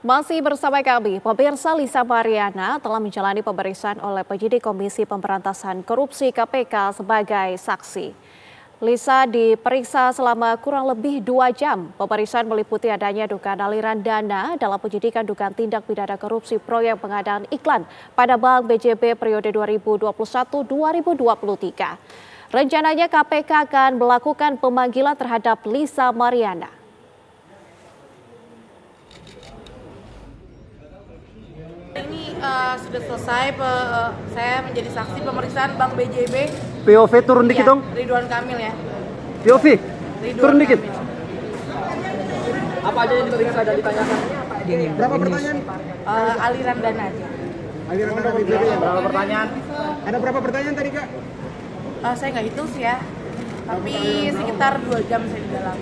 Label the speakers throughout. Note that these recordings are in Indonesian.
Speaker 1: Masih bersama kami, pemirsa Lisa Mariana telah menjalani pemeriksaan oleh penyidik Komisi Pemberantasan Korupsi KPK sebagai saksi. Lisa diperiksa selama kurang lebih 2 jam. Pemeriksaan meliputi adanya dugaan aliran dana dalam penyidikan dugaan tindak pidana korupsi proyek pengadaan iklan pada Bank BJB periode 2021-2023. Rencananya KPK akan melakukan pemanggilan terhadap Lisa Mariana.
Speaker 2: Ini sudah selesai, saya menjadi saksi pemeriksaan Bank BJB.
Speaker 3: POV turun dikit dong.
Speaker 2: Ridwan Kamil ya.
Speaker 3: POV
Speaker 2: Ridwan
Speaker 3: turun dikit.
Speaker 2: Kamil.
Speaker 3: Apa aja yang diperiksa dan ditanyakan?
Speaker 4: Berapa pertanyaan?
Speaker 2: Aliran dana aja.
Speaker 4: Aliran dana BJB ya?
Speaker 3: Berapa pertanyaan?
Speaker 4: Ada berapa pertanyaan tadi, Kak?
Speaker 2: Saya nggak hitung sih ya, tapi sekitar 2 jam saya di dalam.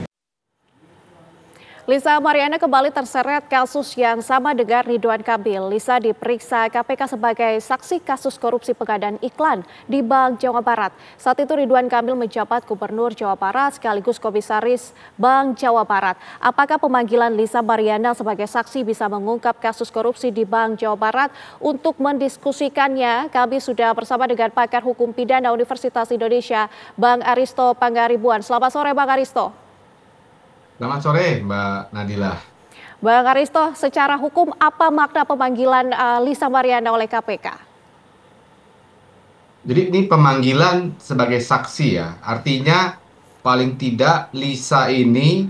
Speaker 1: Lisa Mariana kembali terseret kasus yang sama dengan Ridwan Kamil. Lisa diperiksa KPK sebagai saksi kasus korupsi pengadaan iklan di Bank Jawa Barat. Saat itu Ridwan Kamil menjabat Gubernur Jawa Barat sekaligus Komisaris Bank Jawa Barat. Apakah pemanggilan Lisa Mariana sebagai saksi bisa mengungkap kasus korupsi di Bank Jawa Barat? Untuk mendiskusikannya, kami sudah bersama dengan pakar hukum pidana Universitas Indonesia, Bang Aristo Pangaribuan. Selamat sore, Bang Aristo.
Speaker 5: Selamat sore, Mbak Nadila.
Speaker 1: Bang Aristo, secara hukum apa makna pemanggilan Lisa Mariana oleh KPK?
Speaker 5: Jadi ini pemanggilan sebagai saksi ya, artinya paling tidak Lisa ini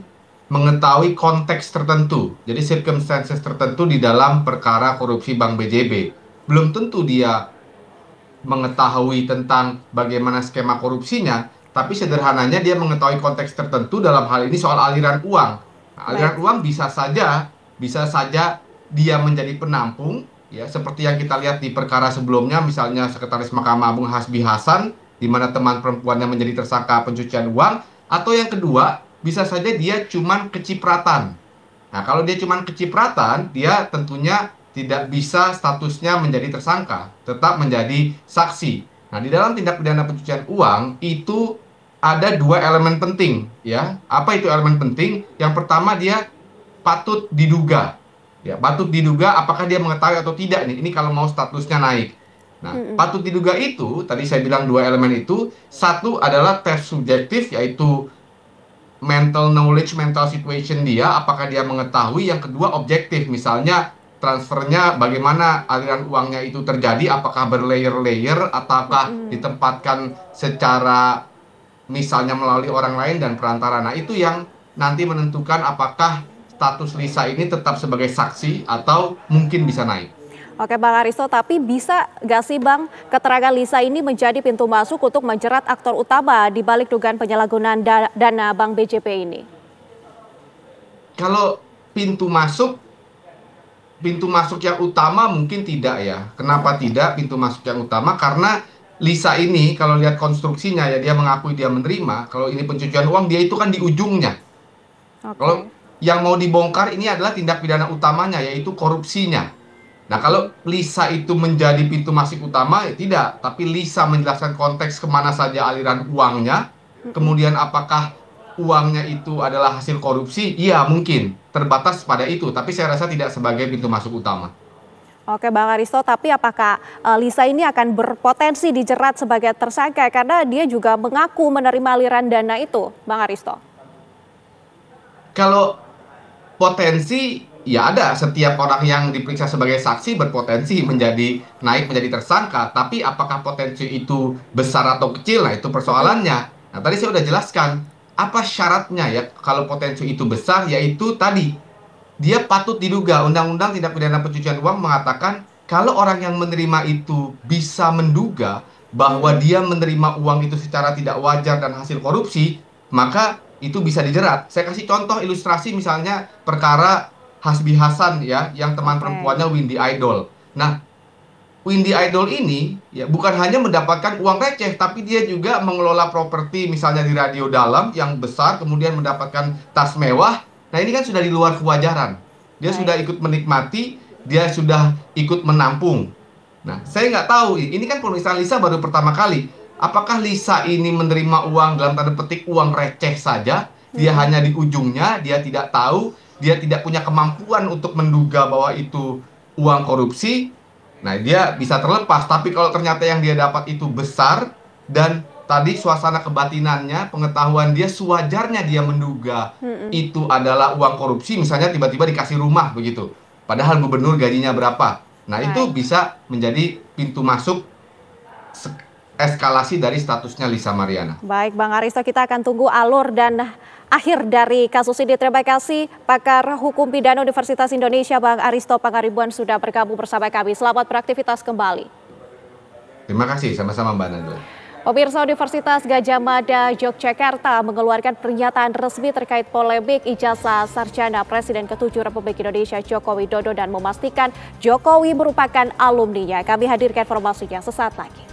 Speaker 5: mengetahui konteks tertentu, jadi circumstances tertentu di dalam perkara korupsi Bank BJB. Belum tentu dia mengetahui tentang bagaimana skema korupsinya, tapi sederhananya dia mengetahui konteks tertentu dalam hal ini soal aliran uang. Nah, aliran uang bisa saja dia menjadi penampung, ya seperti yang kita lihat di perkara sebelumnya, misalnya Sekretaris Mahkamah Agung Hasbi Hasan, di mana teman perempuannya menjadi tersangka pencucian uang, atau yang kedua bisa saja dia cuman kecipratan. Nah, kalau dia cuman kecipratan, dia tentunya tidak bisa statusnya menjadi tersangka, tetap menjadi saksi. Nah, di dalam tindak pidana pencucian uang itu ada 2 elemen penting, ya. Apa itu elemen penting? Yang pertama, dia patut diduga. Ya, patut diduga apakah dia mengetahui atau tidak nih. Ini kalau mau statusnya naik. Nah, patut diduga itu, tadi saya bilang 2 elemen itu, satu adalah tes subjektif, yaitu mental knowledge, mental situation dia, apakah dia mengetahui. Yang kedua objektif, misalnya transfernya bagaimana aliran uangnya itu terjadi, apakah berlayer-layer ataukah ditempatkan secara misalnya melalui orang lain dan perantara. Nah, itu yang nanti menentukan apakah status Lisa ini tetap sebagai saksi atau mungkin bisa naik.
Speaker 1: Oke Bang Aristo, tapi bisa nggak sih Bang keterangan Lisa ini menjadi pintu masuk untuk menjerat aktor utama di balik dugaan penyalahgunaan dana Bank BJB ini?
Speaker 5: Kalau pintu masuk yang utama mungkin tidak ya. Kenapa tidak pintu masuk yang utama? Karena Lisa ini kalau lihat konstruksinya ya, dia mengakui dia menerima. Kalau ini pencucian uang, dia itu kan di ujungnya. Kalau yang mau dibongkar ini adalah tindak pidana utamanya, yaitu korupsinya. Nah, kalau Lisa itu menjadi pintu masuk utama, ya tidak. Tapi Lisa menjelaskan konteks kemana saja aliran uangnya. Kemudian apakah uangnya itu adalah hasil korupsi? Iya, mungkin. Terbatas pada itu. Tapi saya rasa tidak sebagai pintu masuk utama.
Speaker 1: Oke Bang Aristo, tapi apakah Lisa ini akan berpotensi dijerat sebagai tersangka karena dia juga mengaku menerima aliran dana itu, Bang Aristo?
Speaker 5: Kalau potensi, ya ada. Setiap orang yang diperiksa sebagai saksi berpotensi naik menjadi tersangka. Tapi apakah potensi itu besar atau kecil? Nah, itu persoalannya. Nah, tadi saya sudah jelaskan. Apa syaratnya ya kalau potensi itu besar? Yaitu tadi, dia patut diduga. Undang-undang tindak pidana pencucian uang mengatakan kalau orang yang menerima itu bisa menduga bahwa dia menerima uang itu secara tidak wajar dan hasil korupsi, maka itu bisa dijerat. Saya kasih contoh ilustrasi, misalnya perkara Hasbi Hasan ya, yang teman perempuannya Windy Idol. Nah, Windy Idol ini ya bukan hanya mendapatkan uang receh, tapi dia juga mengelola properti misalnya di Radio Dalam yang besar, kemudian mendapatkan tas mewah. Nah, ini kan sudah di luar kewajaran. Dia sudah ikut menikmati, dia sudah ikut menampung. Nah, saya nggak tahu, ini kan pemeriksaan Lisa baru pertama kali. Apakah Lisa ini menerima uang dalam tanda petik uang receh saja? Dia hanya di ujungnya, dia tidak tahu, dia tidak punya kemampuan untuk menduga bahwa itu uang korupsi, nah dia bisa terlepas. Tapi kalau ternyata yang dia dapat itu besar dan tadi suasana kebatinannya, pengetahuan dia sewajarnya dia menduga itu adalah uang korupsi, misalnya tiba-tiba dikasih rumah begitu, padahal gubernur gajinya berapa. Nah itu bisa menjadi pintu masuk eskalasi dari statusnya Lisa Mariana.
Speaker 1: Baik Bang Aristo, kita akan tunggu alur dan akhir dari kasus ini. Terima kasih pakar hukum pidana Universitas Indonesia Bang Aristo Pangaribuan sudah bergabung bersama kami. Selamat beraktivitas kembali.
Speaker 5: Terima kasih, sama-sama Mbak Nadla.
Speaker 1: Pemirsa, Universitas Gadjah Mada Yogyakarta mengeluarkan pernyataan resmi terkait polemik ijazah sarjana Presiden ke-7 Republik Indonesia Joko Widodo dan memastikan Jokowi merupakan alumninya. Kami hadirkan informasinya sesaat lagi.